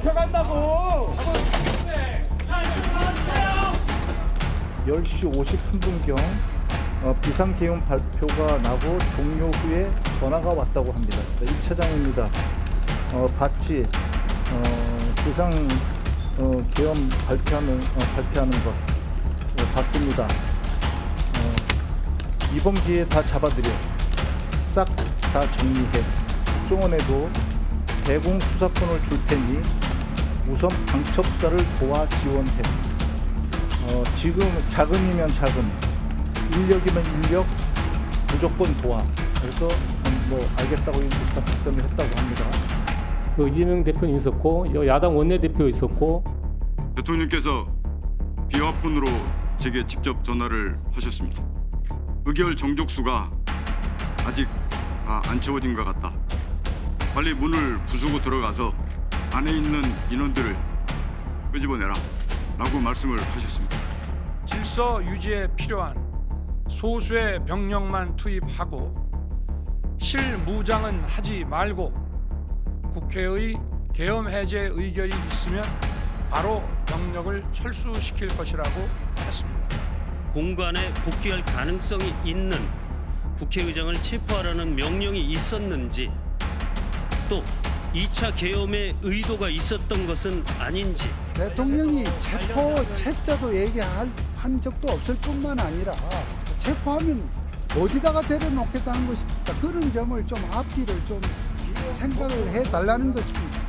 잡혀간다고. 10시 53분경 비상계엄 발표가 나고 종료 후에 전화가 왔다고 합니다. 1차장입니다. 봤지? 비상계엄 발표하는 것 봤습니다. 이번 기회에 다 잡아들여 싹 다 정리해. 국정원에도 대공 수사권을 줄 테니 우선 방첩사를 도와 지원해. 지금 자금이면 자금, 인력이면 인력, 무조건 도와. 그래서 알겠다고 답변을 했다고 합니다. 이재명 대표님 있었고 야당 원내대표 있었고 대통령께서 비화폰으로 제게 직접 전화를 하셨습니다. 의결 정족수가 아직 안 채워진 것 같다. 빨리 문을 부수고 들어가서 안에 있는 인원들을 끄집어내라 라고 말씀을 하셨습니다. 질서 유지에 필요한 소수의 병력만 투입하고 실무장은 하지 말고 국회의 계엄 해제 의결이 있으면 바로 병력을 철수시킬 것이라고 했습니다. 공간에 복귀할 가능성이 있는 국회의장을 체포하라는 명령이 있었는지, 또 2차 계엄의 의도가 있었던 것은 아닌지. 대통령이 체포 채자도 얘기한 적도 없을 뿐만 아니라 체포하면 어디다가 데려놓겠다는 것입니까? 그런 점을 좀 앞뒤를 좀 생각을 해달라는 것입니다.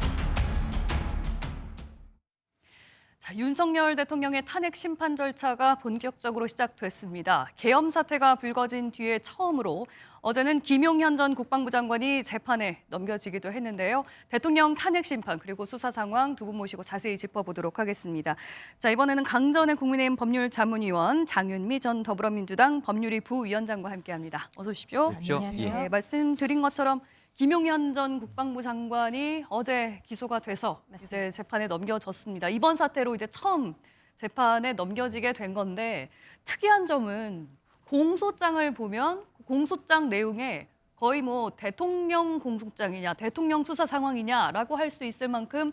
자, 윤석열 대통령의 탄핵 심판 절차가 본격적으로 시작됐습니다. 계엄 사태가 불거진 뒤에 처음으로 어제는 김용현 전 국방부 장관이 재판에 넘겨지기도 했는데요. 대통령 탄핵 심판 그리고 수사 상황 두 분 모시고 자세히 짚어보도록 하겠습니다. 자, 이번에는 강전의 국민의힘 법률자문위원 장윤미 전 더불어민주당 법률위 부위원장과 함께합니다. 어서 오십시오. 안녕하세요. 네, 말씀드린 것처럼 김용현 전 국방부 장관이 어제 기소가 돼서 이제 재판에 넘겨졌습니다. 이번 사태로 이제 처음 재판에 넘겨지게 된 건데 특이한 점은 공소장을 보면 공소장 내용에 거의 대통령 공소장이냐, 대통령 수사 상황이냐라고 할 수 있을 만큼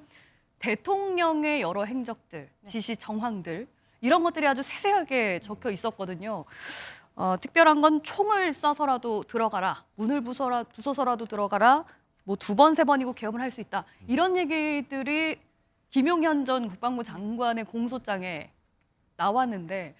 대통령의 여러 행적들, 지시 정황들 이런 것들이 아주 세세하게 적혀 있었거든요. 특별한 건 총을 쏴서라도 들어가라, 문을 부숴서라도 들어가라, 2번, 3번이고 계엄을 할 수 있다. 이런 얘기들이 김용현 전 국방부 장관의 공소장에 나왔는데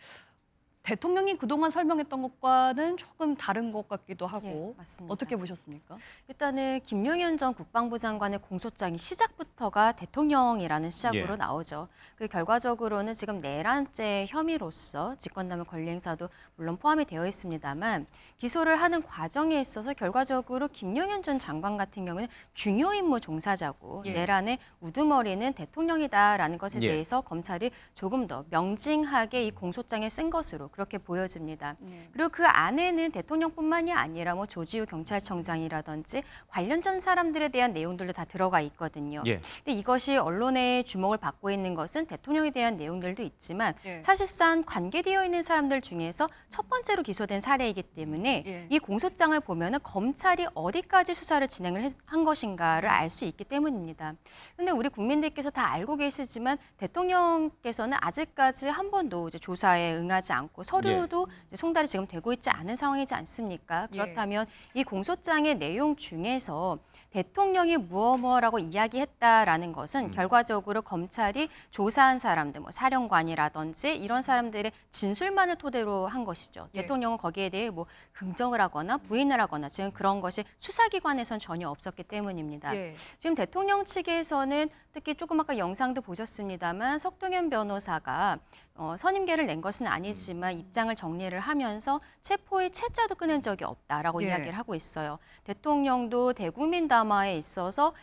대통령이 그동안 설명했던 것과는 조금 다른 것 같기도 하고 맞습니다. 어떻게 보셨습니까? 일단은 김용현 전 국방부 장관의 공소장이 시작부터가 대통령이라는 시작으로 예. 나오죠. 그 결과적으로는 지금 내란죄 혐의로서 직권남용 권리 행사도 물론 포함이 되어 있습니다만 기소를 하는 과정에 있어서 결과적으로 김용현 전 장관 같은 경우는 중요 임무 종사자고 내란의 우두머리는 대통령이다라는 것에 대해서 검찰이 조금 더 명징하게 이 공소장에 쓴 것으로 그렇게 보여집니다. 그리고 그 안에는 대통령뿐만이 아니라 조지우 경찰청장이라든지 관련된 사람들에 대한 내용들도 다 들어가 있거든요. 근데 이것이 언론의 주목을 받고 있는 것은 대통령에 대한 내용들도 있지만 사실상 관계되어 있는 사람들 중에서 첫 번째로 기소된 사례이기 때문에 이 공소장을 보면은 검찰이 어디까지 수사를 진행을 한 것인가를 알 수 있기 때문입니다. 그런데 우리 국민들께서 다 알고 계시지만 대통령께서는 아직까지 한 번도 이제 조사에 응하지 않고 서류도 이제 송달이 지금 되고 있지 않은 상황이지 않습니까? 그렇다면 이 공소장의 내용 중에서 대통령이 무엇라고 이야기했다라는 것은 결과적으로 검찰이 조사한 사람들, 사령관이라든지 이런 사람들의 진술만을 토대로 한 것이죠. 대통령은 거기에 대해 긍정을 하거나 부인을 하거나 지금 그런 것이 수사기관에선 전혀 없었기 때문입니다. 지금 대통령 측에서는 특히 조금 아까 영상도 보셨습니다만 석동현 변호사가 선임계를 낸 것은 아니지만 입장을 정리를 하면서 체포의 채자도 끊은 적이 없다라고 이야기를 하고 있어요. 대통령도 대국민 담화에 있어서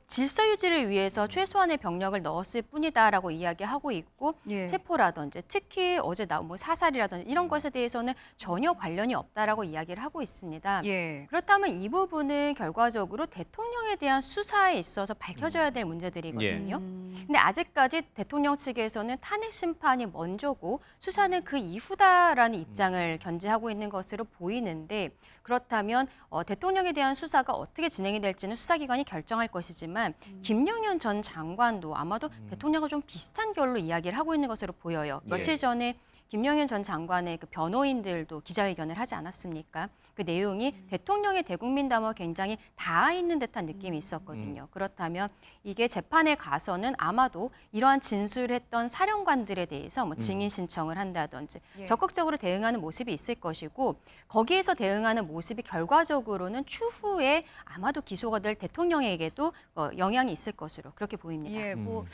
질서 유지를 위해서 최소한의 병력을 넣었을 뿐이다라고 이야기하고 있고 체포라든지 특히 어제 나온 사살이라든지 이런 것에 대해서는 전혀 관련이 없다라고 이야기를 하고 있습니다. 그렇다면 이 부분은 결과적으로 대통령에 대한 수사에 있어서 밝혀져야 될 문제들이거든요. 근데 아직까지 대통령 측에서는 탄핵 심판이 수사는 먼저고 수사는 그 이후다라는 입장을 견지하고 있는 것으로 보이는데 그렇다면 대통령에 대한 수사가 어떻게 진행이 될지는 수사기관이 결정할 것이지만 김용현 전 장관도 아마도 대통령과 좀 비슷한 결로 이야기를 하고 있는 것으로 보여요. 며칠 전에 김용현 전 장관의 그 변호인들도 기자회견을 하지 않았습니까? 그 내용이 대통령의 대국민 담화 굉장히 닿아 있는 듯한 느낌이 있었거든요. 그렇다면 이게 재판에 가서는 아마도 이러한 진술을 했던 사령관들에 대해서 뭐 증인 신청을 한다든지 적극적으로 대응하는 모습이 있을 것이고 거기에서 대응하는 모습이 결과적으로는 추후에 아마도 기소가 될 대통령에게도 영향이 있을 것으로 그렇게 보입니다. 예, 뭐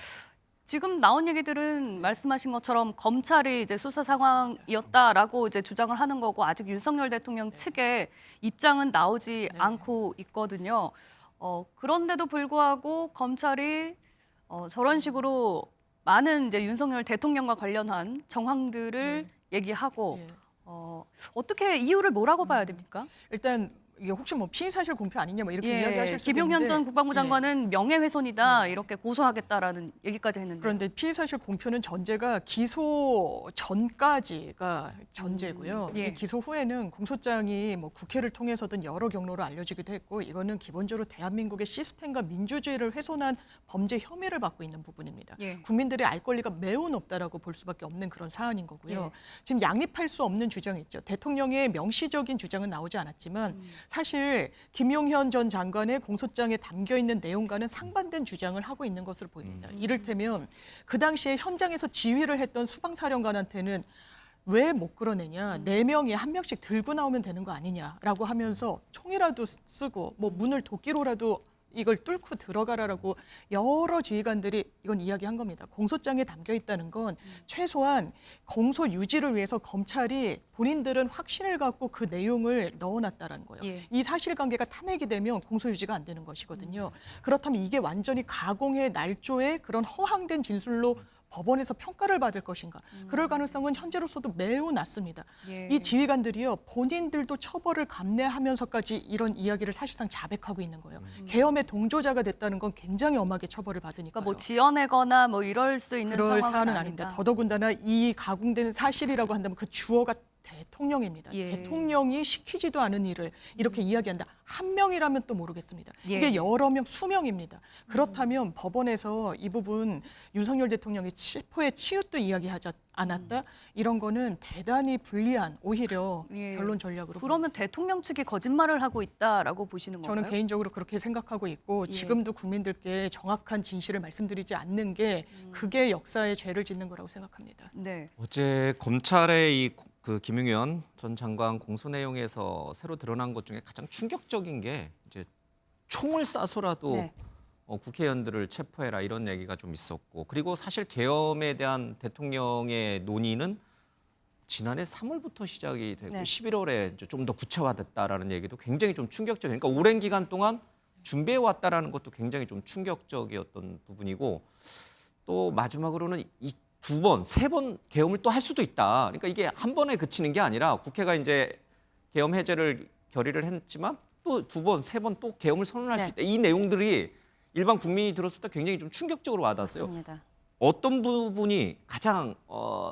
지금 나온 얘기들은 말씀하신 것처럼 검찰이 이제 수사 상황이었다라고 이제 주장을 하는 거고 아직 윤석열 대통령 측의 입장은 나오지 않고 있거든요. 그런데도 불구하고 검찰이 저런 식으로 많은 이제 윤석열 대통령과 관련한 정황들을 얘기하고 어떻게 이유를 뭐라고 봐야 됩니까? 일단 이게 혹시 뭐 피의 사실 공표 아니냐 뭐 이렇게 이야기하실 수도 김용현 있는데 전 국방부 장관은 명예훼손이다 이렇게 고소하겠다라는 얘기까지 했는데 그런데 피의 사실 공표는 전제가 기소 전까지가 전제고요. 예. 기소 후에는 공소장이 뭐 국회를 통해서든 여러 경로로 알려지기도 했고 이거는 기본적으로 대한민국의 시스템과 민주주의를 훼손한 범죄 혐의를 받고 있는 부분입니다. 예. 국민들의 알 권리가 매우 높다라고 볼 수밖에 없는 그런 사안인 거고요. 지금 양립할 수 없는 주장이 있죠. 대통령의 명시적인 주장은 나오지 않았지만 사실 김용현 전 장관의 공소장에 담겨 있는 내용과는 상반된 주장을 하고 있는 것으로 보입니다. 이를테면 그 당시에 현장에서 지휘를 했던 수방사령관한테는 왜 못 끌어내냐, 4명이 1명씩 들고 나오면 되는 거 아니냐라고 하면서 총이라도 쓰고 뭐 문을 도끼로라도 이걸 뚫고 들어가라라고 여러 지휘관들이 이건 이야기한 겁니다. 공소장에 담겨 있다는 건 최소한 공소 유지를 위해서 검찰이 본인들은 확신을 갖고 그 내용을 넣어놨다라는 거예요. 예. 이 사실관계가 탄핵이 되면 공소 유지가 안 되는 것이거든요. 그렇다면 이게 완전히 가공의 날조의 그런 허황된 진술로 법원에서 평가를 받을 것인가. 그럴 가능성은 현재로서도 매우 낮습니다. 예. 이 지휘관들이요. 본인들도 처벌을 감내하면서까지 이런 이야기를 사실상 자백하고 있는 거예요. 계엄의 동조자가 됐다는 건 굉장히 엄하게 처벌을 받으니까요. 그러니까 뭐 지어내거나 뭐 이럴 수 있는 그럴 상황은 사안은 아니다. 아닙니다. 더더군다나 이 가공된 사실이라고 한다면 그 주어가 대통령입니다. 예. 대통령이 시키지도 않은 일을 이렇게 이야기한다. 한 명이라면 또 모르겠습니다. 예. 이게 여러 명, 수명입니다. 그렇다면 법원에서 이 부분 윤석열 대통령의 체포의 치읓도 이야기하지 않았다? 이런 거는 대단히 불리한 오히려 예. 변론 전략으로 그러면 대통령 측이 거짓말을 하고 있다라고 보시는 건가요? 저는 개인적으로 그렇게 생각하고 있고 예. 지금도 국민들께 정확한 진실을 말씀드리지 않는 게 그게 역사에 죄를 짓는 거라고 생각합니다. 네. 어제 검찰의 그 김용현 전 장관 공소 내용에서 새로 드러난 것 중에 가장 충격적인 게 이제 총을 쏴서라도 네. 국회의원들을 체포해라 이런 얘기가 좀 있었고 그리고 사실 계엄에 대한 대통령의 논의는 지난해 3월부터 시작이 되고 네. 11월에 좀 더 구체화됐다라는 얘기도 굉장히 좀 충격적이에요. 그러니까 오랜 기간 동안 준비해 왔다라는 것도 굉장히 좀 충격적이었던 부분이고 또 마지막으로는 이 2번, 3번 계엄을 또 할 수도 있다. 그러니까 이게 한 번에 그치는 게 아니라 국회가 이제 계엄 해제를 결의를 했지만 또 2번, 3번 또 계엄을 선언할 수 있다. 이 내용들이 일반 국민이 들었을 때 굉장히 좀 충격적으로 와닿았어요. 맞습니다. 어떤 부분이 가장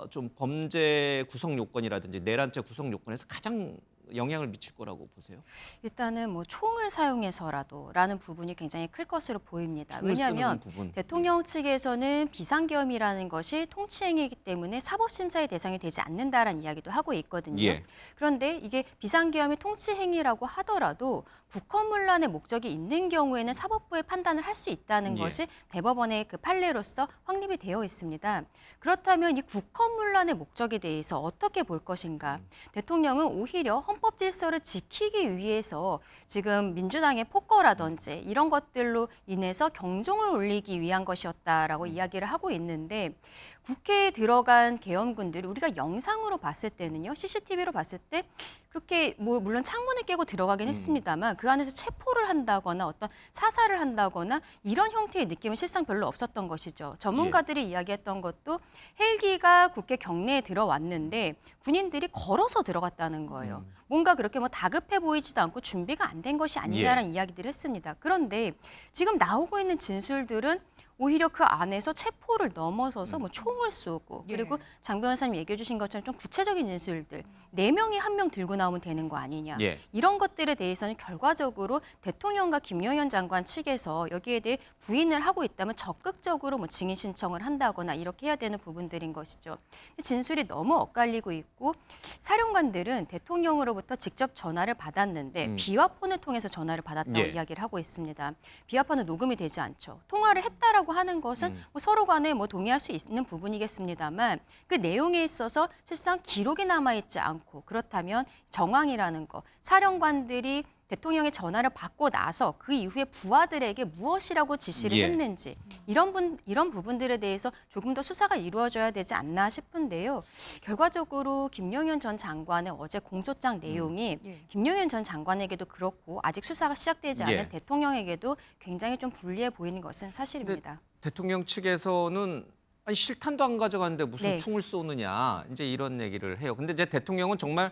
좀 범죄 구성 요건이라든지 내란죄 구성 요건에서 가장 영향을 미칠 거라고 보세요? 일단은 뭐 총을 사용해서라도라는 부분이 굉장히 클 것으로 보입니다. 총을 쓰는 왜냐하면 부분. 대통령 측에서는 비상계엄이라는 것이 통치행위이기 때문에 사법심사의 대상이 되지 않는다라는 이야기도 하고 있거든요. 예. 그런데 이게 비상계엄이 통치행위라고 하더라도 국헌문란의 목적이 있는 경우에는 사법부의 판단을 할 수 있다는 예. 것이 대법원의 그 판례로서 확립이 되어 있습니다. 그렇다면 이 국헌문란의 목적에 대해서 어떻게 볼 것인가? 대통령은 오히려 헌법 질서를 지키기 위해서 지금 민주당의 폭거라든지 이런 것들로 인해서 경종을 울리기 위한 것이었다라고 이야기를 하고 있는데 국회에 들어간 계엄군들이 우리가 영상으로 봤을 때는요, CCTV로 봤을 때 그렇게 뭐 물론 창문을 깨고 들어가긴 했습니다만 그 안에서 체포를 한다거나 어떤 사살을 한다거나 이런 형태의 느낌은 실상 별로 없었던 것이죠. 전문가들이 이야기했던 것도 헬기가 국회 경내에 들어왔는데 군인들이 걸어서 들어갔다는 거예요. 뭔가 그렇게 뭐 다급해 보이지도 않고 준비가 안 된 것이 아니냐라는 이야기들을 했습니다. 그런데 지금 나오고 있는 진술들은 오히려 그 안에서 체포를 넘어서서 뭐 총을 쏘고 그리고 장 변호사님 얘기해 주신 것처럼 좀 구체적인 진술들 4명이 1명 들고 나오면 되는 거 아니냐. 예. 이런 것들에 대해서는 결과적으로 대통령과 김용현 장관 측에서 여기에 대해 부인을 하고 있다면 적극적으로 뭐 증인 신청을 한다거나 이렇게 해야 되는 부분들인 것이죠. 진술이 너무 엇갈리고 있고 사령관들은 대통령으로부터 직접 전화를 받았는데 비화폰을 통해서 전화를 받았다고 예. 이야기를 하고 있습니다. 비화폰은 녹음이 되지 않죠. 통화를 했다라고 하는 것은 뭐 서로 간에 뭐 동의할 수 있는 부분이겠습니다만 그 내용에 있어서 실상 기록이 남아있지 않고 그렇다면 정황이라는 거 사령관들이 대통령의 전화를 받고 나서 그 이후에 부하들에게 무엇이라고 지시를 예. 했는지 이런 부분들에 대해서 조금 더 수사가 이루어져야 되지 않나 싶은데요. 결과적으로 김용현 전 장관의 어제 공소장 내용이 김용현 전 장관에게도 그렇고 아직 수사가 시작되지 않은 예. 대통령에게도 굉장히 좀 불리해 보이는 것은 사실입니다. 대통령 측에서는 아니 실탄도 안 가져갔는데 무슨 네. 총을 쏘느냐 이제 이런 얘기를 해요. 근데 이제 대통령은 정말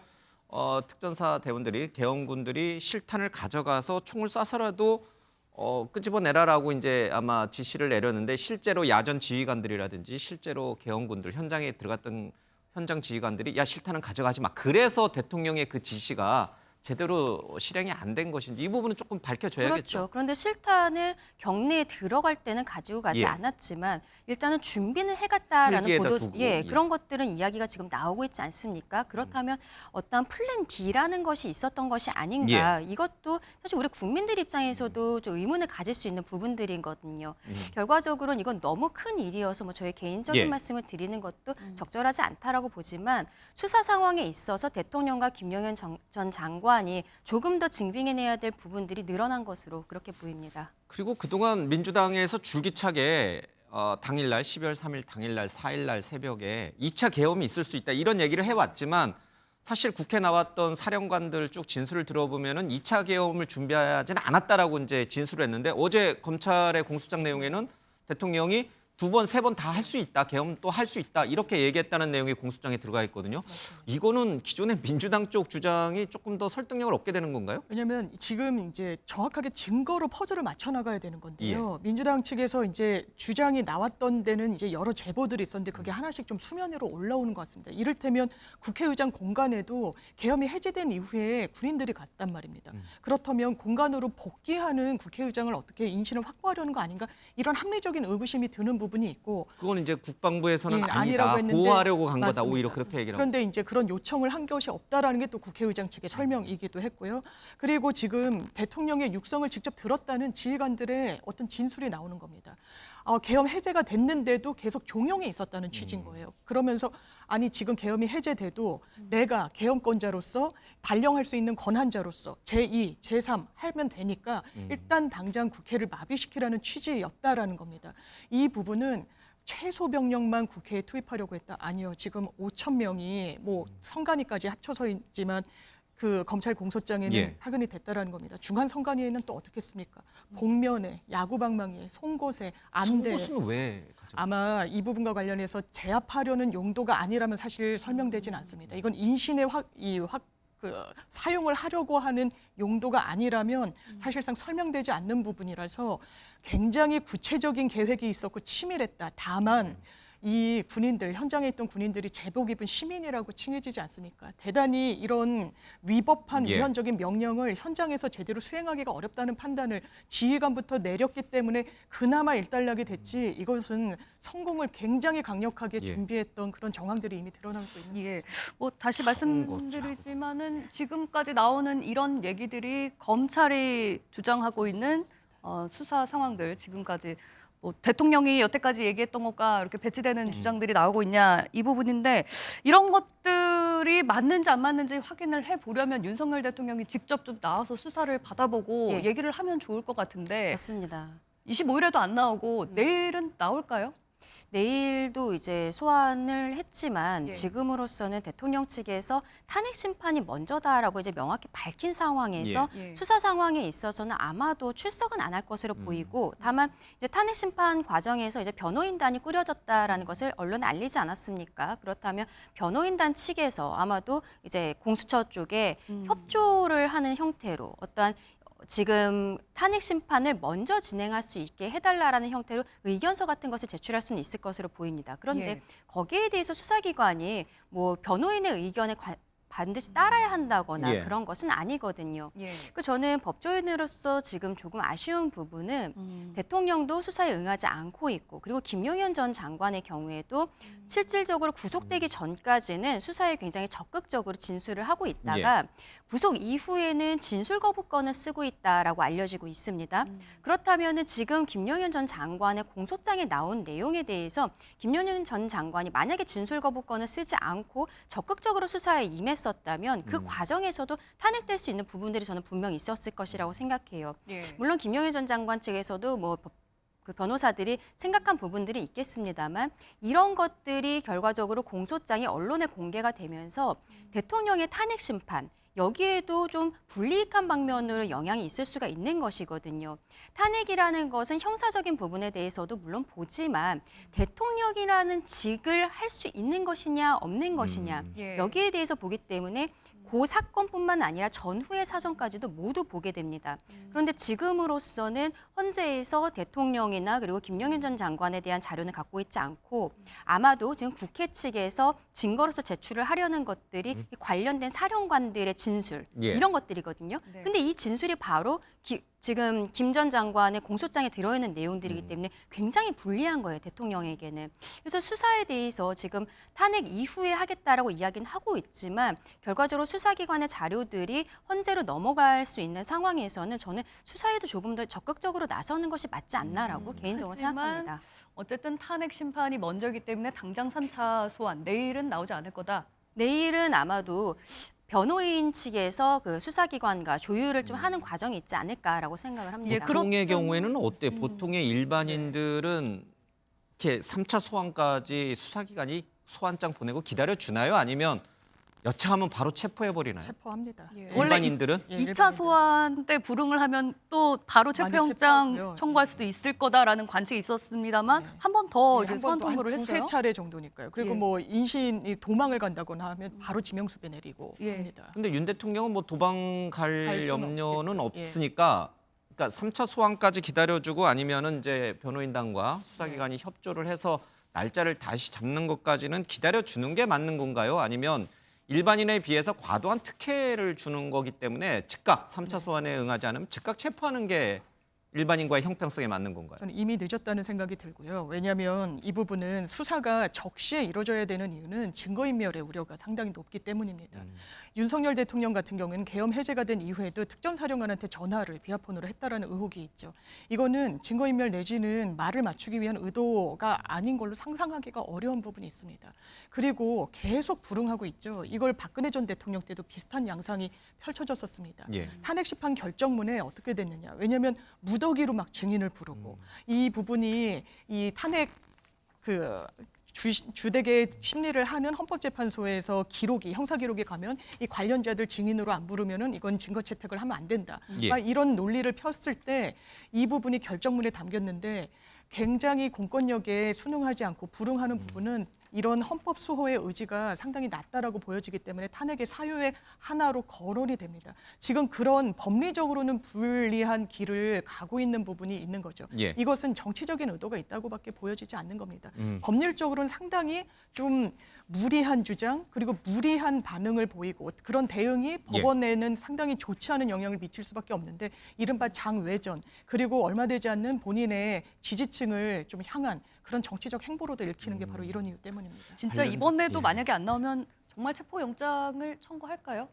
특전사 대원들이 계엄군들이 실탄을 가져가서 총을 쏴서라도 끄집어내라라고 이제 아마 지시를 내렸는데 실제로 야전 지휘관들이라든지 실제로 계엄군들 현장에 들어갔던 현장 지휘관들이 야 실탄은 가져가지 마. 그래서 대통령의 그 지시가 제대로 실행이 안 된 것인지 이 부분은 조금 밝혀줘야겠죠. 그렇죠. 그런데 실탄을 경내에 들어갈 때는 가지고 가지 예. 않았지만 일단은 준비는 해갔다라는 헬기에다 보도, 두고, 예, 예. 그런 것들은 이야기가 지금 나오고 있지 않습니까? 그렇다면 어떤 플랜 D라는 것이 있었던 것이 아닌가? 이것도 사실 우리 국민들 입장에서도 좀 의문을 가질 수 있는 부분들이거든요. 결과적으로는 이건 너무 큰 일이어서 뭐 저희 개인적인 예. 말씀을 드리는 것도 적절하지 않다라고 보지만 수사 상황에 있어서 대통령과 김용현 전 장관이 조금 더 증빙해내야 될 부분들이 늘어난 것으로 그렇게 보입니다. 그리고 그동안 민주당에서 줄기차게 당일날 12월 3일 당일날 4일날 새벽에 2차 계엄이 있을 수 있다 이런 얘기를 해왔지만 사실 국회 나왔던 사령관들 쭉 진술을 들어보면은 2차 계엄을 준비하지는 않았다라고 이제 진술을 했는데 어제 검찰의 공소장 내용에는 대통령이 2번, 3번 다 할 수 있다. 계엄 또 할 수 있다. 이렇게 얘기했다는 내용이 공소장에 들어가 있거든요. 이거는 기존의 민주당 쪽 주장이 조금 더 설득력을 얻게 되는 건가요? 왜냐하면 지금 이제 정확하게 증거로 퍼즐을 맞춰 나가야 되는 건데요. 민주당 측에서 이제 주장이 나왔던 데는 이제 여러 제보들이 있었는데 그게 하나씩 좀 수면 위로 올라오는 것 같습니다. 이를테면 국회의장 공간에도 계엄이 해제된 이후에 군인들이 갔단 말입니다. 그렇다면 공간으로 복귀하는 국회의장을 어떻게 인신을 확보하려는 거 아닌가? 이런 합리적인 의구심이 드는 부분이 있고 그건 이제 국방부에서는 예, 아니다. 아니라고 했는데 보호하려고 간 거다. 맞습니다. 오히려 그렇게 얘기를 하고. 그런데 이제 그런 요청을 한 것이 없다라는 게 또 국회의장 측의 설명이기도 했고요. 그리고 지금 대통령의 육성을 직접 들었다는 지휘관들의 어떤 진술이 나오는 겁니다. 계엄 해제가 됐는데도 계속 종용에 있었다는 취지인 거예요. 그러면서 아니 지금 계엄이 해제돼도 내가 계엄권자로서 발령할 수 있는 권한자로서 제2, 제3 하면 되니까 일단 당장 국회를 마비시키라는 취지였다라는 겁니다. 이 부분은 최소 병력만 국회에 투입하려고 했다. 아니요. 지금 5천 명이 뭐 선관위까지 합쳐서 있지만 그 검찰 공소장에는 예. 파견이 됐다라는 겁니다. 중간 선관위에는 또 어떻겠습니까? 복면에, 야구방망이에, 송곳에, 안대. 송곳은 왜 가져? 아마 이 부분과 관련해서 제압하려는 용도가 아니라면 사실 설명되지는 않습니다. 이건 인신의 사용을 하려고 하는 용도가 아니라면 사실상 설명되지 않는 부분이라서 굉장히 구체적인 계획이 있었고 치밀했다. 다만 이 군인들, 현장에 있던 군인들이 제복 입은 시민이라고 칭해지지 않습니까? 대단히 이런 위법한 예. 위헌적인 명령을 현장에서 제대로 수행하기가 어렵다는 판단을 지휘관부터 내렸기 때문에 그나마 일단락이 됐지 이것은 성공을 굉장히 강력하게 예. 준비했던 그런 정황들이 이미 드러나고 있는 예, 거죠. 뭐 다시 선거죠. 말씀드리지만은 지금까지 나오는 이런 얘기들이 검찰이 주장하고 있는 수사 상황들 지금까지 뭐 대통령이 여태까지 얘기했던 것과 이렇게 배치되는 주장들이 나오고 있냐 이 부분인데 이런 것들이 맞는지 안 맞는지 확인을 해보려면 윤석열 대통령이 직접 좀 나와서 수사를 받아보고 예. 얘기를 하면 좋을 것 같은데 맞습니다. 25일에도 안 나오고 내일은 나올까요? 내일도 이제 소환을 했지만 예. 지금으로서는 대통령 측에서 탄핵 심판이 먼저다라고 이제 명확히 밝힌 상황에서 예. 수사 상황에 있어서는 아마도 출석은 안 할 것으로 보이고 다만 이제 탄핵 심판 과정에서 이제 변호인단이 꾸려졌다라는 것을 언론에 알리지 않았습니까? 그렇다면 변호인단 측에서 아마도 이제 공수처 쪽에 협조를 하는 형태로 어떠한 지금 탄핵 심판을 먼저 진행할 수 있게 해달라라는 형태로 의견서 같은 것을 제출할 수는 있을 것으로 보입니다. 그런데 예. 거기에 대해서 수사기관이 뭐 변호인의 의견에 반드시 따라야 한다거나 예. 그런 것은 아니거든요. 예. 그 저는 법조인으로서 지금 조금 아쉬운 부분은 대통령도 수사에 응하지 않고 있고 그리고 김용현 전 장관의 경우에도 실질적으로 구속되기 전까지는 수사에 굉장히 적극적으로 진술을 하고 있다가 구속 이후에는 진술 거부권을 쓰고 있다라고 알려지고 있습니다. 그렇다면은 지금 김용현 전 장관의 공소장에 나온 내용에 대해서 김용현 전 장관이 만약에 진술 거부권을 쓰지 않고 적극적으로 수사에 임했었다면 그 과정에서도 탄핵될 수 있는 부분들이 저는 분명히 있었을 것이라고 생각해요. 예. 물론 김용현 전 장관 측에서도 뭐 그 변호사들이 생각한 부분들이 있겠습니다만 이런 것들이 결과적으로 공소장이 언론에 공개가 되면서 대통령의 탄핵 심판 여기에도 좀 불이익한 방면으로 영향이 있을 수가 있는 것이거든요. 탄핵이라는 것은 형사적인 부분에 대해서도 물론 보지만 대통령이라는 직을 할 수 있는 것이냐 없는 것이냐 예. 여기에 대해서 보기 때문에 그 사건뿐만 아니라 전후의 사정까지도 모두 보게 됩니다. 그런데 지금으로서는 헌재에서 대통령이나 그리고 김용현 전 장관에 대한 자료는 갖고 있지 않고 아마도 지금 국회 측에서 증거로서 제출을 하려는 것들이 이 관련된 사령관들의 진술 예. 이런 것들이거든요. 네. 근데 이 진술이 바로 지금 김 전 장관의 공소장에 들어있는 내용들이기 때문에 굉장히 불리한 거예요, 대통령에게는. 그래서 수사에 대해서 지금 탄핵 이후에 하겠다라고 이야기는 하고 있지만 결과적으로 수사기관의 자료들이 헌재로 넘어갈 수 있는 상황에서는 저는 수사에도 조금 더 적극적으로 나서는 것이 맞지 않나라고 개인적으로 하지만 생각합니다. 어쨌든 탄핵 심판이 먼저이기 때문에 당장 3차 소환 내일은 나오지 않을 거다. 내일은 아마도 변호인 측에서 그 수사기관과 조율을 좀 하는 과정이 있지 않을까라고 생각을 합니다. 예, 그럼- 보통의 경우에는 어때? 보통의 일반인들은 이렇게 3차 소환까지 수사기관이 소환장 보내고 기다려 주나요? 아니면 여차하면 바로 체포해 버리나요? 체포합니다. 일반인들은? 예, 2차 일반인들은. 소환 때 불응을 하면 또 바로 많이 체포영장 체포하고요. 청구할 수도 있을 거다라는 관측이 있었습니다만 한 번 더 이제 소환 통보를 한 두세 했어요. 차례 정도니까요. 그리고 예. 뭐 인신이 도망을 간다거나 하면 바로 지명수배 내리고 예. 합니다. 근데 윤 대통령은 뭐 도망갈 갈 수는 염려는 없겠죠. 예. 없으니까 그러니까 3차 소환까지 기다려주고 아니면은 이제 변호인단과 수사기관이 협조를 해서 날짜를 다시 잡는 것까지는 기다려주는 게 맞는 건가요? 아니면 일반인에 비해서 과도한 특혜를 주는 거기 때문에 즉각 3차 소환에 응하지 않으면 즉각 체포하는 게 일반인과의 형평성에 맞는 건가요? 저는 이미 늦었다는 생각이 들고요. 왜냐하면 이 부분은 수사가 적시에 이루어져야 되는 이유는 증거인멸의 우려가 상당히 높기 때문입니다. 윤석열 대통령 같은 경우는 계엄 해제가 된 이후에도 특전사령관한테 전화를 비아폰으로 했다라는 의혹이 있죠. 이거는 증거인멸 내지는 말을 맞추기 위한 의도가 아닌 걸로 상상하기가 어려운 부분이 있습니다. 그리고 계속 불응하고 있죠. 이걸 박근혜 전 대통령 때도 비슷한 양상이 펼쳐졌었습니다. 예. 탄핵 심판 결정문에 어떻게 됐느냐. 왜냐하면 무더기로 막 증인을 부르고 이 부분이 이 탄핵 그 주택의 심리를 하는 헌법재판소에서 기록이 형사 기록에 가면 이 관련자들 증인으로 안 부르면은 이건 증거 채택을 하면 안 된다. 예. 이런 논리를 폈을 때 이 부분이 결정문에 담겼는데 굉장히 공권력에 순응하지 않고 불응하는 부분은 이런 헌법 수호의 의지가 상당히 낮다라고 보여지기 때문에 탄핵의 사유의 하나로 거론이 됩니다. 지금 그런 법리적으로는 불리한 길을 가고 있는 부분이 있는 거죠. 예. 이것은 정치적인 의도가 있다고밖에 보여지지 않는 겁니다. 법률적으로는 상당히 좀 무리한 주장 그리고 무리한 반응을 보이고 그런 대응이 법원에는 상당히 좋지 않은 영향을 미칠 수밖에 없는데 이른바 장외전 그리고 얼마 되지 않는 본인의 지지층을 좀 향한 그런 정치적 행보로도 읽히는 게 바로 이런 이유 때문입니다. 진짜 이번에도 만약에 안 나오면 정말 체포영장을 청구할까요?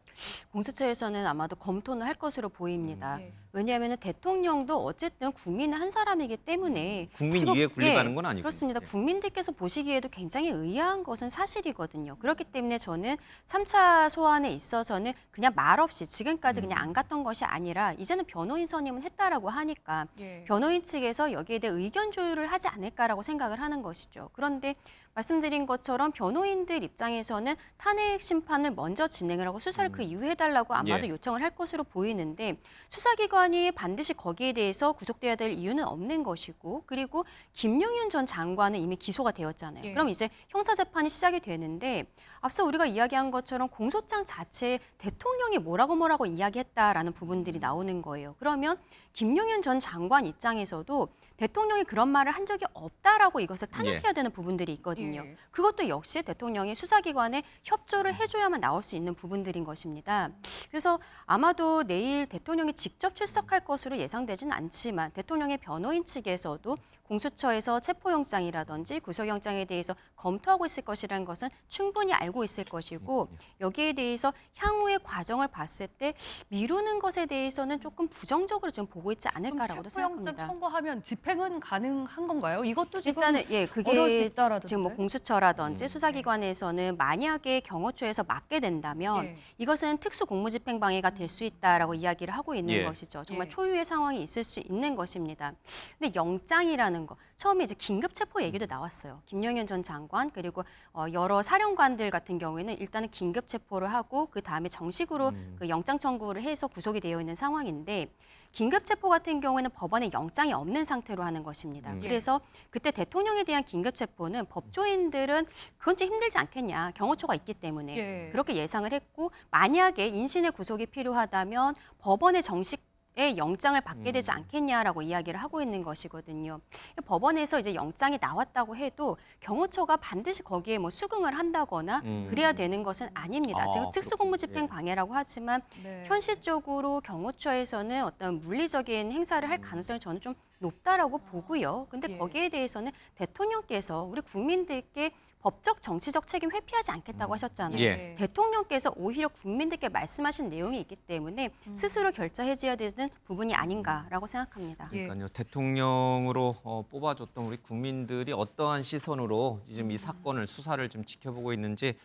공수처에서는 아마도 검토는 할 것으로 보입니다. 예. 왜냐하면 대통령도 어쨌든 국민의 한 사람이기 때문에 국민 위에 군림하는 건 아니고. 그렇습니다. 예. 국민들께서 보시기에도 굉장히 의아한 것은 사실이거든요. 그렇기 때문에 저는 3차 소환에 있어서는 그냥 말없이 지금까지 그냥 안 갔던 것이 아니라 이제는 변호인 선임은 했다라고 하니까 예. 변호인 측에서 여기에 대해 의견 조율을 하지 않을까라고 생각을 하는 것이죠. 그런데 말씀드린 것처럼 변호인들 입장에서는 탄핵 심판을 먼저 진행을 하고 수사를 그 이후에 해달라고 아마도 예. 요청을 할 것으로 보이는데 수사기관이 반드시 거기에 대해서 구속돼야 될 이유는 없는 것이고 그리고 김용현 전 장관은 이미 기소가 되었잖아요. 예. 그럼 이제 형사재판이 시작이 되는데 앞서 우리가 이야기한 것처럼 공소장 자체에 대통령이 뭐라고 이야기했다라는 부분들이 나오는 거예요. 그러면 김용현 전 장관 입장에서도 대통령이 그런 말을 한 적이 없다라고 이것을 탄핵해야 되는 부분들이 있거든요. 예. 그것도 역시 대통령이 수사기관에 협조를 해줘야만 나올 수 있는 부분들인 것입니다. 그래서 아마도 내일 대통령이 직접 출석할 것으로 예상되지는 않지만 대통령의 변호인 측에서도 공수처에서 체포영장이라든지 구속영장에 대해서 검토하고 있을 것이라는 것은 충분히 알고 있을 것이고 여기에 대해서 향후의 과정을 봤을 때 미루는 것에 대해서는 조금 부정적으로 좀 보고 있지 않을까라고도 체포영장 생각합니다. 청구하면 집행은 가능한 건가요? 이것도 지금 일단은 어려울 수 그게 있다라던데. 지금 뭐 공수처라든지 수사기관에서는 만약에 경호처에서 맡게 된다면 예. 이것은 특수 공무집행방해가 될 수 있다라고 이야기를 하고 있는 예. 것이죠. 정말 예. 초유의 상황이 있을 수 있는 것입니다. 근데 영장이라는 거 처음에 이제 긴급 체포 얘기도 나왔어요. 김용현 전 장관 그리고 여러 사령관들 같은 경우에는 일단은 긴급 체포를 하고 그 다음에 정식으로 그 영장 청구를 해서 구속이 되어 있는 상황인데. 긴급 체포 같은 경우에는 법원에 영장이 없는 상태로 하는 것입니다. 그래서 그때 대통령에 대한 긴급 체포는 법조인들은 그건 좀 힘들지 않겠냐. 경호처가 있기 때문에 예. 그렇게 예상을 했고 만약에 인신의 구속이 필요하다면 법원의 정식 영장을 받게 되지 않겠냐라고 이야기를 하고 있는 것이거든요. 법원에서 이제 영장이 나왔다고 해도 경호처가 반드시 거기에 뭐 수긍을 한다거나 그래야 되는 것은 아닙니다. 지금 아, 특수공무집행 방해라고 하지만 네. 현실적으로 경호처에서는 어떤 물리적인 행사를 할 가능성이 저는 좀 높다라고 보고요. 근데 예. 거기에 대해서는 대통령께서 우리 국민들께 법적 정치적 책임 회피하지 않겠다고 하셨잖아요. 예. 대통령께서 오히려 국민들께 말씀하신 내용이 있기 때문에 스스로 결자해줘야 되는 부분이 아닌가라고 생각합니다. 예. 그러니까요. 대통령으로 뽑아줬던 우리 국민들이 어떠한 시선으로 지금 이 사건을 수사를 좀 지켜보고 있는지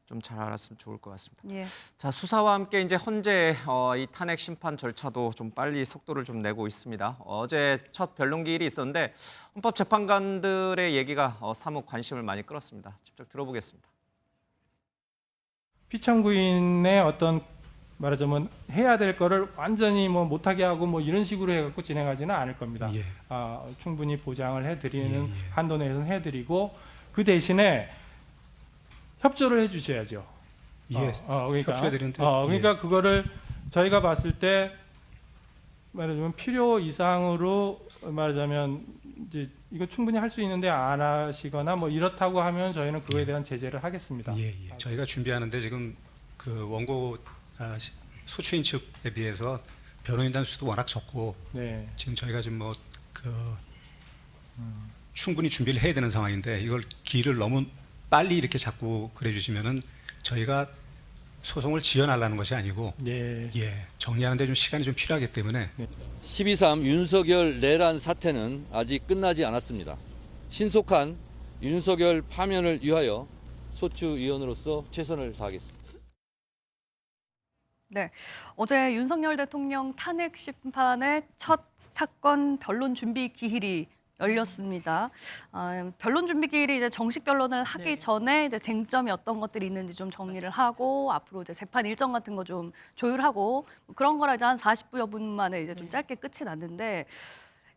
좀 잘 알았으면 좋을 것 같습니다. 예. 자, 수사와 함께 이제 헌재 이 탄핵 심판 절차도 좀 빨리 속도를 좀 내고 있습니다. 어제 첫 변론 기일이 있었는데 헌법재판관들의 얘기가 사뭇 관심을 많이 끌었습니다. 직접 들어보겠습니다. 피청구인의 어떤 말하자면 해야 될 거를 완전히 뭐 못하게 하고 뭐 이런 식으로 해갖고 진행하지는 않을 겁니다. 예. 충분히 보장을 해드리는 예, 예. 한도 내에서는 해드리고 그 대신에 협조를 해주셔야죠. 예. 그러니까 협조해드리는데, 그러니까 그거를 저희가 봤을 때 말하자면 필요 이상으로 말하자면 이제 이거 충분히 할 수 있는데 안 하시거나 뭐 이렇다고 하면 저희는 그거에 대한 제재를 하겠습니다. 예, 예. 저희가 준비하는데 지금 그 원고 소추인 측에 비해서 변호인단 수도 워낙 적고 네. 지금 저희가 지금 뭐 충분히 준비를 해야 되는 상황인데 이걸 길을 너무 빨리 이렇게 자꾸 그래 주시면은 저희가 소송을 지연하려는 것이 아니고 예. 정리하는데 좀 시간이 좀 필요하기 때문에 12.3 윤석열 내란 사태는 아직 끝나지 않았습니다. 신속한 윤석열 파면을 위하여 소추위원으로서 최선을 다하겠습니다. 네, 어제 윤석열 대통령 탄핵 심판의 첫 사건 변론 준비 기일이 열렸습니다. 변론 준비 기일이 이제 정식 변론을 하기 네. 전에 이제 쟁점이 어떤 것들이 있는지 좀 정리를 하고 앞으로 이제 재판 일정 같은 거 좀 조율하고 그런 거라 이제 한 40여 분 만에 이제 좀 짧게 끝이 났는데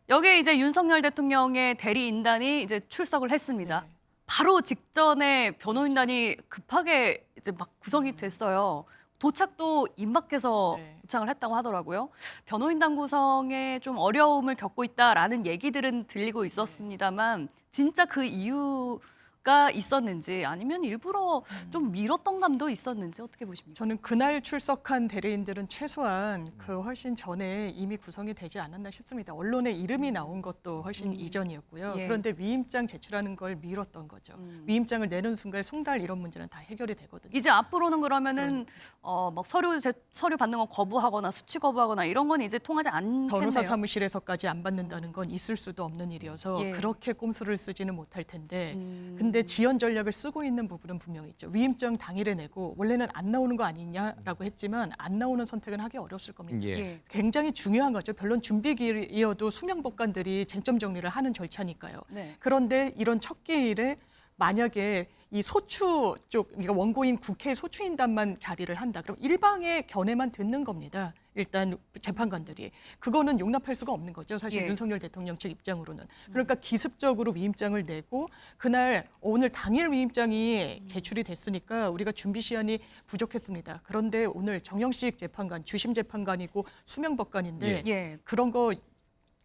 여기에 이제 윤석열 대통령의 대리인단이 이제 출석을 했습니다. 네. 바로 직전에 변호인단이 급하게 이제 막 구성이 됐어요. 도착도 임박해서 네. 도착을 했다고 하더라고요. 변호인단 구성에 좀 어려움을 겪고 있다라는 얘기들은 들리고 있었습니다만 진짜 그 이유가 있었는지 아니면 일부러 좀 미뤘던 감도 있었는지 어떻게 보십니까? 저는 그날 출석한 대리인들은 최소한 그 훨씬 전에 이미 구성이 되지 않았나 싶습니다. 언론에 이름이 나온 것도 훨씬 이전이었고요. 예. 그런데 위임장 제출하는 걸 미뤘던 거죠. 위임장을 내는 순간 송달 이런 문제는 다 해결이 되거든요. 이제 앞으로는 그러면은 막 서류 받는 거 거부하거나 수치 거부하거나 이런 건 이제 통하지 않겠네요. 변호사 사무실에서까지 안 받는다는 건 있을 수도 없는 일이어서 예. 그렇게 꼼수를 쓰지는 못할 텐데 근데 지연 전략을 쓰고 있는 부분은 분명히 있죠. 위임장 당일에 내고 원래는 안 나오는 거 아니냐라고 했지만 안 나오는 선택은 하기 어려웠을 겁니다. 예. 굉장히 중요한 거죠. 변론 준비 기일이어도 수명 법관들이 쟁점 정리를 하는 절차니까요. 네. 그런데 이런 첫 기일에 만약에 이 소추 쪽, 그러니까 원고인 국회 소추인단만 자리를 한다. 그럼 일방의 견해만 듣는 겁니다. 일단 재판관들이. 그거는 용납할 수가 없는 거죠. 사실 예. 윤석열 대통령 측 입장으로는. 그러니까 기습적으로 위임장을 내고 그날 오늘 당일 위임장이 제출이 됐으니까 우리가 준비 시간이 부족했습니다. 그런데 오늘 정영식 재판관, 주심 재판관이고 수명법관인데 예. 그런 거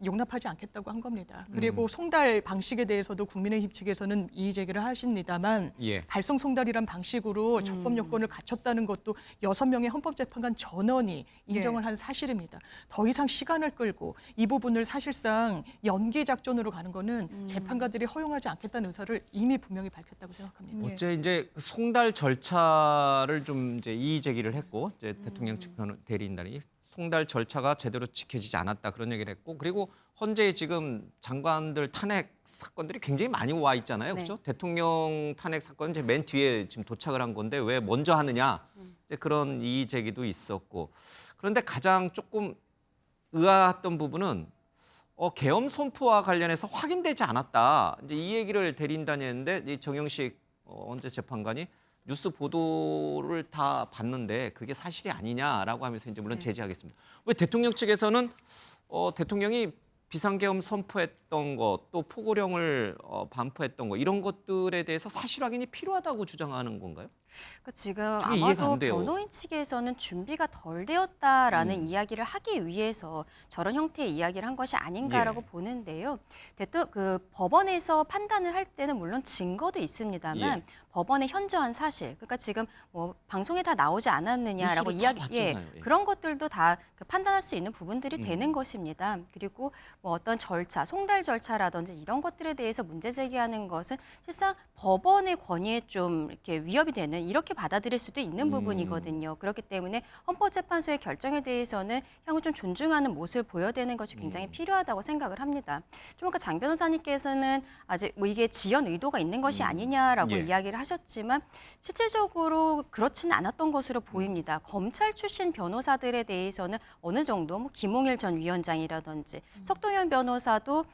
용납하지 않겠다고 한 겁니다. 그리고 송달 방식에 대해서도 국민의힘 측에서는 이의 제기를 하십니다만 예. 달성 송달이란 방식으로 적법 요건을 갖췄다는 것도 6명의 헌법재판관 전원이 인정을 한 사실입니다. 더 이상 시간을 끌고 이 부분을 사실상 연기 작전으로 가는 거는 재판관들이 허용하지 않겠다는 의사를 이미 분명히 밝혔다고 생각합니다. 어째 이제 그 송달 절차를 좀 이제 이의 제기를 했고 이제 대통령 측 대리인단이 송달 절차가 제대로 지켜지지 않았다 그런 얘기를 했고 그리고 현재 지금 장관들 탄핵 사건들이 굉장히 많이 와 있잖아요, 네. 그렇죠? 대통령 탄핵 사건 이제 맨 뒤에 지금 도착을 한 건데 왜 먼저 하느냐 이제 그런 이의 제기도 있었고 그런데 가장 조금 의아했던 부분은 계엄 선포와 관련해서 확인되지 않았다 이제 이 얘기를 대리인단이 했는데 이 정영식 헌재 재판관이 뉴스 보도를 다 봤는데 그게 사실이 아니냐라고 하면서 이제 물론 제지하겠습니다. 왜 대통령 측에서는 대통령이 비상계엄 선포했던 것, 또 포고령을 반포했던 것 이런 것들에 대해서 사실 확인이 필요하다고 주장하는 건가요? 그러니까 지금 그게 이해가 아마도 안 돼요. 변호인 측에서는 준비가 덜 되었다라는 이야기를 하기 위해서 저런 형태의 이야기를 한 것이 아닌가라고 예. 보는데요. 그 법원에서 판단을 할 때는 물론 증거도 있습니다만 예. 법원의 현저한 사실, 그러니까 지금 뭐 방송에 다 나오지 않았느냐라고 뉴스로 다 이야기, 봤잖아요. 예. 그런 것들도 다 그 판단할 수 있는 부분들이 되는 것입니다. 그리고 뭐 어떤 절차, 송달 절차라든지 이런 것들에 대해서 문제 제기하는 것은 실상 법원의 권위에 좀 이렇게 위협이 되는 이렇게 받아들일 수도 있는 부분이거든요. 그렇기 때문에 헌법재판소의 결정에 대해서는 향후 좀 존중하는 모습을 보여야 되는 것이 굉장히 필요하다고 생각을 합니다. 좀 아까 장 변호사님께서는 아직 뭐 이게 지연 의도가 있는 것이 아니냐라고 예. 이야기를 하셨지만 실질적으로 그렇지는 않았던 것으로 보입니다. 검찰 출신 변호사들에 대해서는 어느 정도 뭐 김홍일 전 위원장이라든지 석동현 변호사도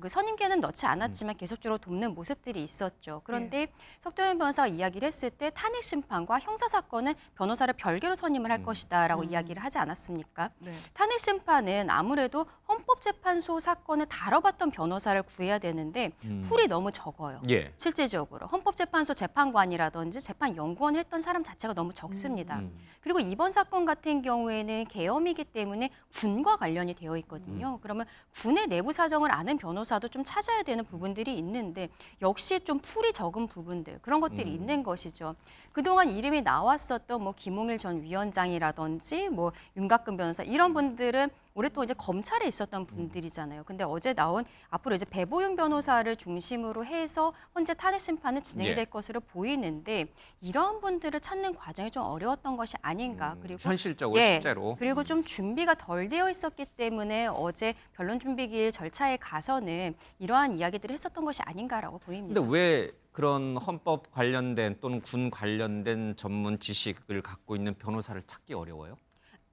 그 선임계는 넣지 않았지만 계속적으로 돕는 모습들이 있었죠. 그런데 석동현 변호사가 이야기를 했을 때 탄핵 심판과 형사 사건은 변호사를 별개로 선임을 할 것이다라고 이야기를 하지 않았습니까? 네. 탄핵 심판은 아무래도 헌법재판소 사건을 다뤄봤던 변호사를 구해야 되는데 풀이 너무 적어요. 예. 실질적으로 헌법재판소 재판관이라든지 재판연구원을 했던 사람 자체가 너무 적습니다. 그리고 이번 사건 같은 경우에는 계엄이기 때문에 군과 관련이 되어 있거든요. 그러면 군의 내부 사정을 아는 변호사도 좀 찾아야 되는 부분들이 있는데 역시 좀 풀이 적은 부분들 그런 것들이 있는 것이죠. 그동안 이름이 나왔었던 뭐 김홍일 전 위원장이라든지 뭐 윤곽근 변호사 이런 분들은 오랫동안 이제 검찰에 있었던 분들이잖아요. 근데 어제 나온 앞으로 이제 배보윤 변호사를 중심으로 해서 현재 탄핵 심판은 진행이 될 것으로 보이는데 이런 분들을 찾는 과정이 좀 어려웠던 것이 아닌가. 그리고 현실적으로 실제로. 그리고 좀 준비가 덜 되어 있었기 때문에 어제 변론 준비기일 절차에 가서는 이러한 이야기들을 했었던 것이 아닌가라고 보입니다. 근데 왜 그런 헌법 관련된 또는 군 관련된 전문 지식을 갖고 있는 변호사를 찾기 어려워요?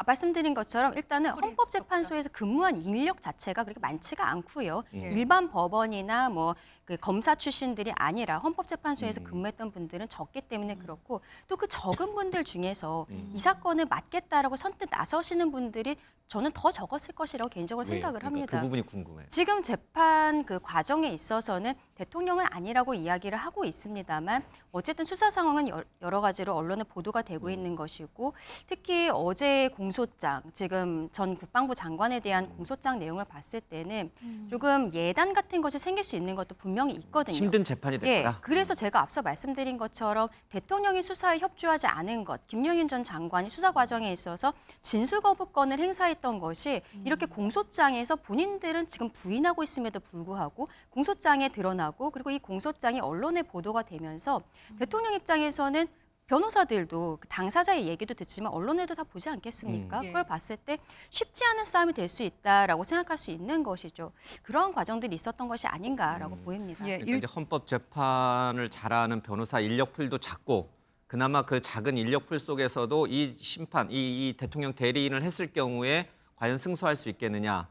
말씀드린 것처럼 일단은 헌법재판소에서 근무한 인력 자체가 그렇게 많지가 않고요. 일반 법원이나 뭐 그 검사 출신들이 아니라 헌법재판소에서 근무했던 분들은 적기 때문에 그렇고 또 그 적은 분들 중에서 이 사건을 맡겠다라고 선뜻 나서시는 분들이 저는 더 적었을 것이라고 개인적으로 생각을 그러니까 합니다. 그 부분이 궁금해요. 지금 재판 그 과정에 있어서는 대통령은 아니라고 이야기를 하고 있습니다만 어쨌든 수사 상황은 여러 가지로 언론에 보도가 되고 있는 것이고 특히 어제 공소장 지금 전 국방부 장관에 대한 공소장 내용을 봤을 때는 조금 예단 같은 것이 생길 수 있는 것도 분명히 있거든요. 힘든 재판이 됐다. 그래서 제가 앞서 말씀드린 것처럼 대통령이 수사에 협조하지 않은 것, 김용현 전 장관이 수사 과정에 있어서 진술거부권을 행사했던 것이 이렇게 공소장에서 본인들은 지금 부인하고 있음에도 불구하고 공소장에 드러나고 그리고 이 공소장이 언론에 보도가 되면서 대통령 입장에서는 변호사들도 당사자의 얘기도 듣지만 언론에도 다 보지 않겠습니까? 그걸 봤을 때 쉽지 않은 싸움이 될 수 있다라고 생각할 수 있는 것이죠. 그러한 과정들이 있었던 것이 아닌가라고 보입니다. 그러니까 이제 헌법 재판을 잘하는 변호사 인력풀도 작고 그나마 그 작은 인력풀 속에서도 이 심판, 이 대통령 대리인을 했을 경우에 과연 승소할 수 있겠느냐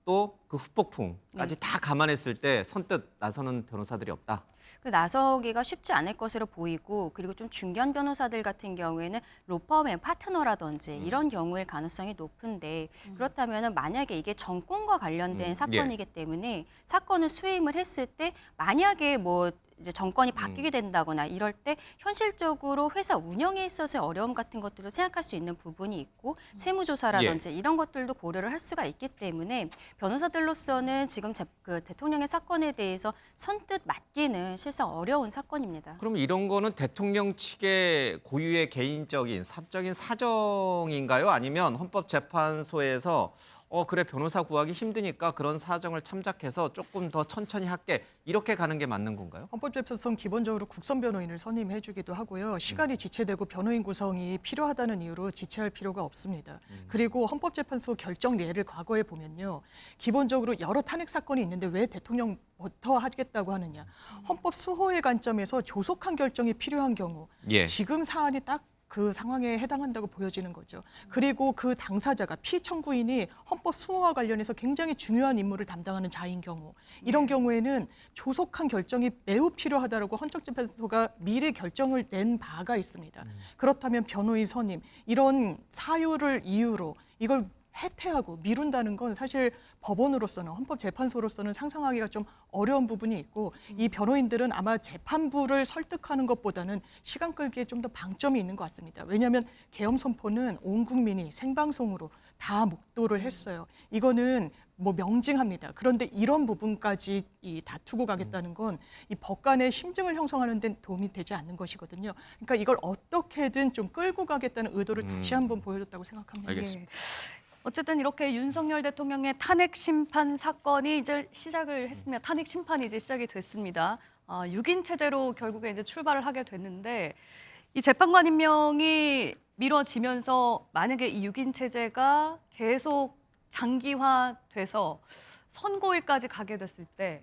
또 그 후폭풍까지 다 감안했을 때 선뜻 나서는 변호사들이 없다. 그 나서기가 쉽지 않을 것으로 보이고 그리고 좀 중견 변호사들 같은 경우에는 로펌의 파트너라든지 이런 경우일 가능성이 높은데 그렇다면 만약에 이게 정권과 관련된 사건이기 때문에 사건을 수임을 했을 때 만약에 뭐 이제 정권이 바뀌게 된다거나 이럴 때 현실적으로 회사 운영에 있어서의 어려움 같은 것들을 생각할 수 있는 부분이 있고 세무조사라든지 이런 것들도 고려를 할 수가 있기 때문에 변호사들로서는 지금 그 대통령의 사건에 대해서 선뜻 맡기는 실상 어려운 사건입니다. 그럼 이런 거는 대통령 측의 고유의 개인적인 사적인 사정인가요? 아니면 헌법재판소에서 그래 변호사 구하기 힘드니까 그런 사정을 참작해서 조금 더 천천히 할게 이렇게 가는 게 맞는 건가요? 헌법재판소는 기본적으로 국선 변호인을 선임해주기도 하고요. 시간이 지체되고 변호인 구성이 필요하다는 이유로 지체할 필요가 없습니다. 그리고 헌법재판소 결정 예를 과거에 보면요. 기본적으로 여러 탄핵 사건이 있는데 왜 대통령부터 하겠다고 하느냐. 헌법 수호의 관점에서 조속한 결정이 필요한 경우 지금 사안이 딱 그 상황에 해당한다고 보여지는 거죠. 그리고 그 당사자가 피청구인이 헌법 수호와 관련해서 굉장히 중요한 임무를 담당하는 자인 경우 이런 경우에는 조속한 결정이 매우 필요하다라고 헌법재판소가 미리 결정을 낸 바가 있습니다. 그렇다면 변호인 선임 이런 사유를 이유로 이걸 해태하고 미룬다는 건 사실 법원으로서는 헌법재판소로서는 상상하기가 좀 어려운 부분이 있고 이 변호인들은 아마 재판부를 설득하는 것보다는 시간 끌기에 좀 더 방점이 있는 것 같습니다. 왜냐하면 계엄 선포는 온 국민이 생방송으로 다 목도를 했어요. 이거는 뭐 명징합니다. 그런데 이런 부분까지 다투고 가겠다는 건 이 법관의 심증을 형성하는 데 도움이 되지 않는 것이거든요. 그러니까 이걸 어떻게든 좀 끌고 가겠다는 의도를 다시 한번 보여줬다고 생각합니다. 알겠습니다. 어쨌든 이렇게 윤석열 대통령의 탄핵 심판 사건이 이제 시작을 했습니다. 탄핵 심판이 이제 시작이 됐습니다. 6인 체제로 결국에 이제 출발을 하게 됐는데 이 재판관 임명이 미뤄지면서 만약에 이 6인 체제가 계속 장기화돼서 선고일까지 가게 됐을 때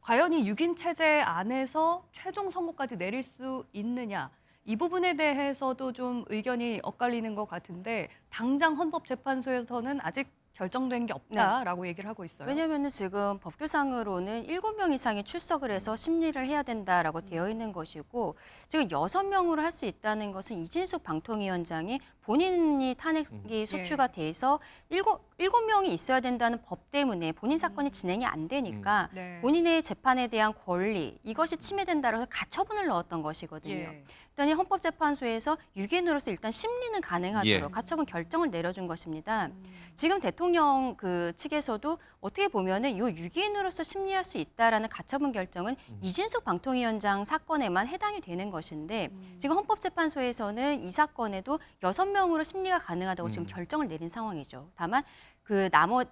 과연 이 6인 체제 안에서 최종 선고까지 내릴 수 있느냐. 이 부분에 대해서도 좀 의견이 엇갈리는 것 같은데 당장 헌법재판소에서는 아직 결정된 게 없다라고 얘기를 하고 있어요. 왜냐하면 지금 법규상으로는 7명 이상이 출석을 해서 심리를 해야 된다라고 되어 있는 것이고 지금 6명으로 할 수 있다는 것은 이진숙 방통위원장이 본인이 탄핵이 소추가 돼서 7명이 있어야 된다는 법 때문에 본인 사건이 진행이 안 되니까 본인의 재판에 대한 권리 이것이 침해된다고 해서 가처분을 넣었던 것이거든요. 그랬더니 헌법재판소에서 6인으로서 일단 심리는 가능하도록 가처분 결정을 내려준 것입니다. 지금 대통령 그 측에서도 어떻게 보면은 이 6인으로서 심리할 수 있다라는 가처분 결정은 이진숙 방통위원장 사건에만 해당이 되는 것인데 지금 헌법재판소에서는 이 사건에도 6명으로 심리가 가능하다고 지금 결정을 내린 상황이죠. 다만 그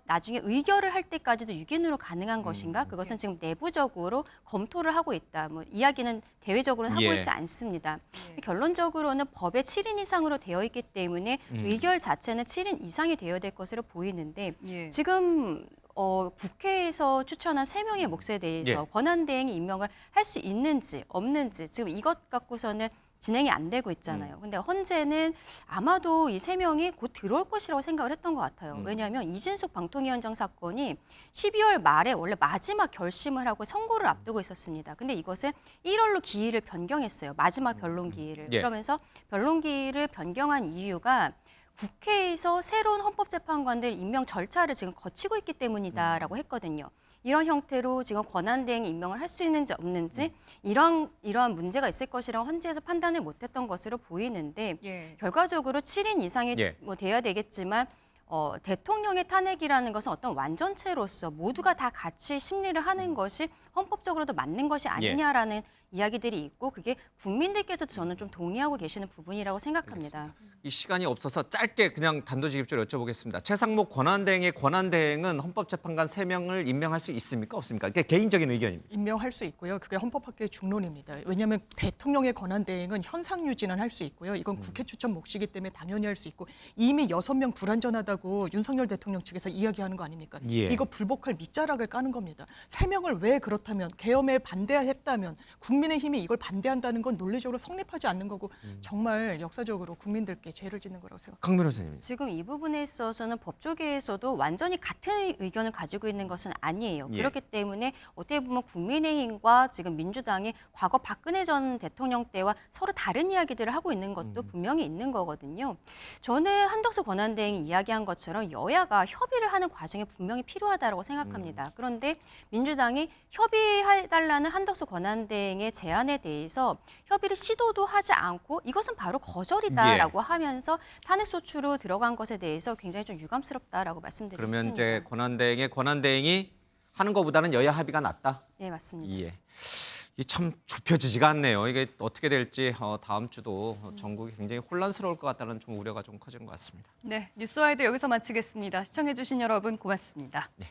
나중에 의결을 할 때까지도 6인으로 가능한 것인가? 그것은 지금 내부적으로 검토를 하고 있다. 뭐 이야기는 대외적으로는 하고 있지 않습니다. 결론적으로는 법에 7인 이상으로 되어 있기 때문에 의결 자체는 7인 이상이 되어야 될 것으로 보이는데 지금 국회에서 추천한 3명의 몫에 대해서 권한대행이 임명을 할 수 있는지 없는지 지금 이것 갖고서는 진행이 안 되고 있잖아요. 근데 헌재는 아마도 이 3명이 곧 들어올 것이라고 생각을 했던 것 같아요. 왜냐하면 이진숙 방통위원장 사건이 12월 말에 원래 마지막 결심을 하고 선고를 앞두고 있었습니다. 근데 이것을 1월로 기일을 변경했어요. 마지막 변론 기일을. 그러면서 변론 기일을 변경한 이유가 국회에서 새로운 헌법재판관들 임명 절차를 지금 거치고 있기 때문이다라고 했거든요. 이런 형태로 지금 권한대행 임명을 할 수 있는지 없는지 이러한 문제가 있을 것이라고 헌재에서 판단을 못했던 것으로 보이는데 결과적으로 7인 이상이 뭐 돼야 되겠지만 대통령의 탄핵이라는 것은 어떤 완전체로서 모두가 다 같이 심리를 하는 것이 헌법적으로도 맞는 것이 아니냐라는 이야기들이 있고 그게 국민들께서도 저는 좀 동의하고 계시는 부분이라고 생각합니다. 알겠습니다. 이 시간이 없어서 짧게 그냥 단도직입적으로 여쭤보겠습니다. 최상목 권한대행의 권한대행은 헌법재판관 3명을 임명할 수 있습니까? 없습니까? 그게 개인적인 의견입니다. 임명할 수 있고요. 그게 헌법학계의 중론입니다. 왜냐하면 대통령의 권한대행은 현상 유지는 할 수 있고요. 이건 국회 추천 몫이기 때문에 당연히 할 수 있고 이미 6명 불완전하다고 윤석열 대통령 측에서 이야기하는 거 아닙니까? 이거 불복할 밑자락을 까는 겁니다. 3명을 왜 그렇다면 계엄에 반대했다면 국민의힘이 이걸 반대한다는 건 논리적으로 성립하지 않는 거고 정말 역사적으로 국민들께 죄를 짓는 거라고 생각합니다. 강 변호사님. 지금 이 부분에 있어서는 법조계에서도 완전히 같은 의견을 가지고 있는 것은 아니에요. 예. 그렇기 때문에 어떻게 보면 국민의힘과 지금 민주당이 과거 박근혜 전 대통령 때와 서로 다른 이야기들을 하고 있는 것도 분명히 있는 거거든요. 저는 한덕수 권한대행이 이야기한 것처럼 여야가 협의를 하는 과정이 분명히 필요하다고 생각합니다. 그런데 민주당이 협의해달라는 한덕수 권한대행의 제안에 대해서 협의를 시도도 하지 않고 이것은 바로 거절이다라고 하면서 탄핵소추로 들어간 것에 대해서 굉장히 좀 유감스럽다라고 말씀드리고 그러면 싶습니다. 이제 권한대행이 하는 것보다는 여야 합의가 낫다. 네, 맞습니다. 예. 이게 참 좁혀지지가 않네요. 이게 어떻게 될지 다음 주도 전국이 굉장히 혼란스러울 것 같다는 좀 우려가 좀 커지는 것 같습니다. 네, 뉴스와이드 여기서 마치겠습니다. 시청해주신 여러분 고맙습니다. 네.